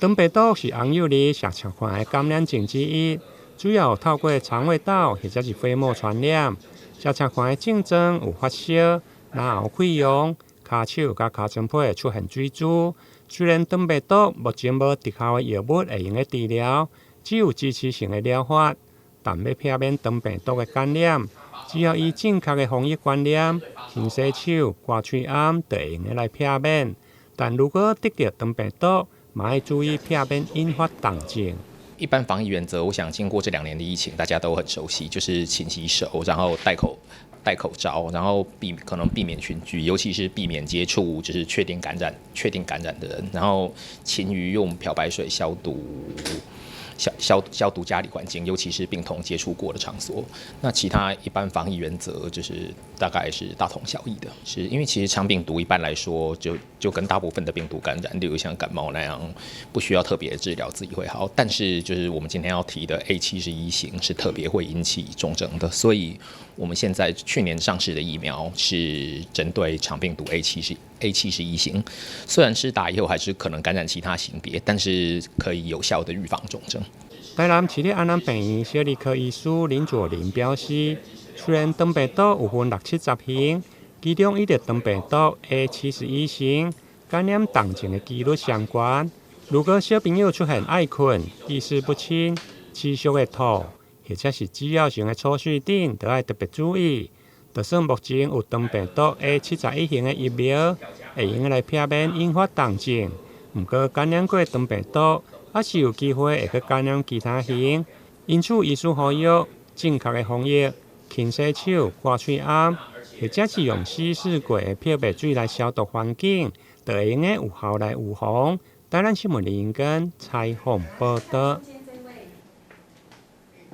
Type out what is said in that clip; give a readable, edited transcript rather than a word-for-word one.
肠病毒是红幼儿社区款的感染症之一，主要透过肠胃道或者是飞沫传染。社区款的症状有发烧、然后溃疡、骹手甲骹前皮出现水珠。虽然肠病毒目前无特效的药物会用的治疗，只有支持性的疗法，但要避免肠病毒的感染，只要以正确的防疫观念，勤洗手、刮嘴暗，就会用来避免。但如果得到肠病毒，嘛要注意避免引发重症。一般防疫原则，我想经过这2年的疫情，大家都很熟悉，就是勤洗手，然后戴口罩，然后可能避免群聚，尤其是避免接触就是确定感染的人，然后勤于用漂白水消毒。消毒家里环境，尤其是病童接触过的场所。那其他一般防疫原则就是大概是大同小异的，是因为其实肠病毒一般来说就跟大部分的病毒感染，例如像感冒那样，不需要特别治疗自己会好。但是就是我们今天要提的 A71型是特别会引起重症的，所以我们现在去年上市的疫苗是针对肠病毒 A71型，虽然施打以后还是可能感染其他型别，但是可以有效的预防重症。台南市立安南病院小儿科医师林佐林表示，虽然肠病毒有分60-70型，其中伊个肠病毒 A71型感染重症的几率相关。如果小朋友出现爱困、意识不清、持续的吐，或者是止药性的措施等，都要特别注意。就算目前有肠病毒 A71型的疫苗，会用来避免引发重症，不过感染过肠病毒，还是有机会会去感染其他型。因此，医师呼吁正确的防疫，勤洗手、刮嘴暗，或者是用稀释过的漂白水来消毒环境，就会用有效来预防。台南新闻林根采访报道。